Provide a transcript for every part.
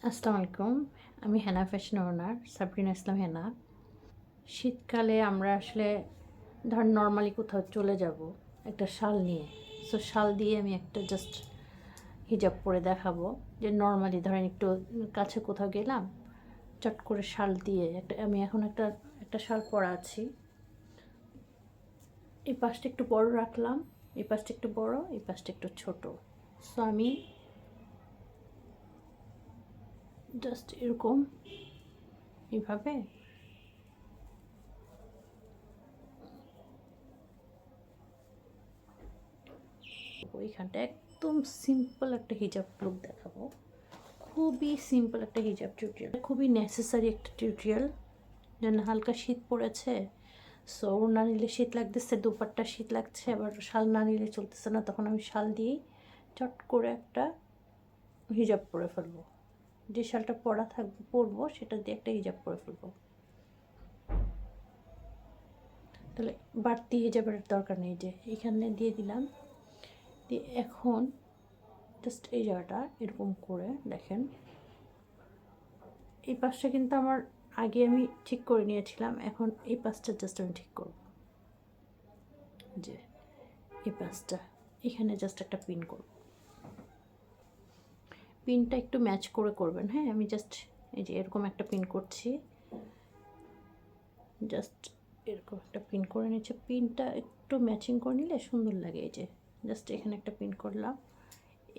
আসসালামু আলাইকুম। আমি হেনা ফ্যাশন ওনার সাবরিনা ইসলাম হেনা। শীতকালে আমরা আসলে নর্মালি কোথাও চলে যাব একটা শাল নিয়ে। সো শাল দিয়ে আমি একটা জাস্ট হিজাব পরে দেখাবো যে নর্মালি ধরেন একটু কাছে কোথাও গেলাম, চট করে শাল দিয়ে আমি এখন একটা শাল পরা আছি। এই পাশটা একটু বড় রাখলাম, এই পাশটা একটু বড়, এই পাশটা একটু ছোট। সো আমি জাস্ট এরকম এইভাবে ওইখানটা একদম সিম্পল একটা হিজাব লুক দেখাবো। খুবই সিম্পল একটা হিজাব টিউটোরিয়াল, খুবই নেসেসারি একটা টিউটোরিয়াল। যেন হালকা শীত পড়েছে, সো না নিলে শীত লাগতেছে, দুপাট্টা শীত লাগছে, আবার শাল না নিলে চলতেছে না, তখন আমি শাল দিয়েই চট করে একটা হিজাব পরে ফেলবো। যে শালটা পরবো সেটা দিয়ে একটা হিজাব পরে ফেলবো। তাহলে বাড়তি হিজাবের দরকার নেই, যে এখানে দিয়ে দিলাম। দিয়ে এখন জাস্ট এই জায়গাটা এরকম করে দেখেন, এই পাশটা কিন্তু আমার আগে আমি ঠিক করে নিয়েছিলাম, এখন এই পাশটা জাস্ট আমি ঠিক করব। যে এই পাশটা এখানে জাস্ট একটা পিন করব, পিনটা একটু ম্যাচ করে করবেন। হ্যাঁ, আমি জাস্ট এই যে এরকম একটা পিন করছি, জাস্ট এরকম একটা পিন করে নিচ্ছে। পিনটা একটু ম্যাচিং করে নিলে সুন্দর লাগে। এই যে জাস্ট এখানে একটা পিন করলাম,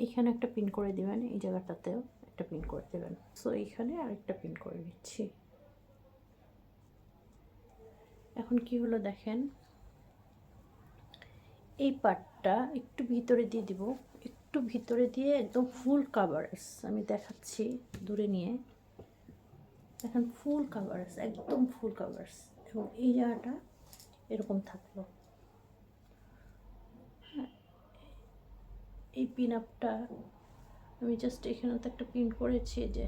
এখানে একটা পিন করে দিবেন, এই জায়গাটাতেও একটা পিন করে দেবেন। সো এইখানে আরেকটা পিন করে নিচ্ছি। এখন কি হলো দেখেন, এই পার্টটা একটু ভিতরে দিয়ে দিব, একটু ভিতরে দিয়ে একদম ফুল কাভারেজ আমি দেখাচ্ছি দূরে নিয়ে। এখন ফুল কাভারেজ, একদম ফুল কাভারেজ, এবং এই জায়গাটা এরকম থাকলো। এই পিন আপটা আমি জাস্ট এখানে তো একটা পিন করেছি, যে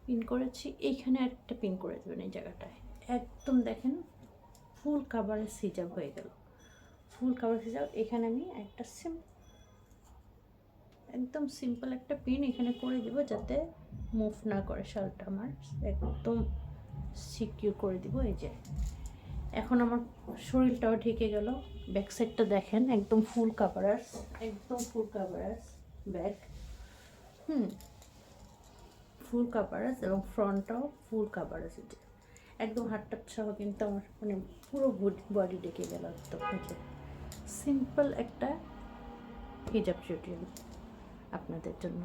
পিন করেছি, এইখানে আরেকটা পিন করে দেবেন এই জায়গাটায়। একদম দেখেন ফুল কাভারেজ হিজাব হয়ে গেল। ফুল কাভারেজ হিজাব। এখানে আমি একটা একদম সিম্পল একটা পিন এখানে করে দিব, যাতে মুভ না করে শালটা, আমার একদম সিকিউর করে দিব। এই যে এখন আমার শরীরটাও ঢেকে গেল। ব্যাক সাইডটা দেখেন একদম ফুল কাভারেজ, একদম full coverage back. Full coverage, এবং ফ্রন্টটাও ফুল কাভারেজ। এই যে একদম হাতটা সহ কিন্তু আমার মানে পুরো বডি ঢেকে গেল একদম। সিম্পল একটা হিজাব টিউটোরিয়াল আপনাদের জন্য।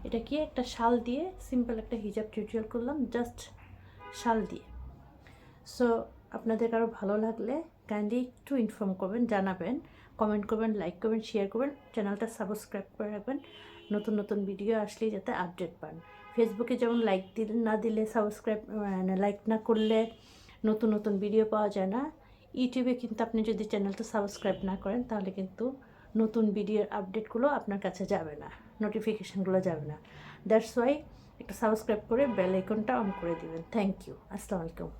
এটা কি একটা শাল দিয়ে সিম্পল একটা হিজাব টিউটোরিয়াল করলাম, জাস্ট শাল দিয়ে। সো আপনাদের কারো ভালো লাগলে কাইন্ডলি একটু ইনফর্ম করবেন, জানাবেন, কমেন্ট করবেন, লাইক করবেন, শেয়ার করবেন, চ্যানেলটা সাবস্ক্রাইব করে রাখবেন, নতুন নতুন ভিডিও আসলেই যাতে আপডেট পান। ফেসবুকে যেমন লাইক না দিলে, সাবস্ক্রাইব লাইক না করলে নতুন নতুন ভিডিও পাওয়া যায় না, ইউটিউবে কিন্তু আপনি যদি চ্যানেলটা সাবস্ক্রাইব না করেন তাহলে কিন্তু নতুন ভিডিওর আপডেটগুলো আপনার কাছে যাবে না, নোটিফিকেশানগুলো যাবে না। দ্যাটস ওয়াই একটা সাবস্ক্রাইব করে বেল আইকনটা অন করে দিবেন। Thank you. আসসালামু আলাইকুম।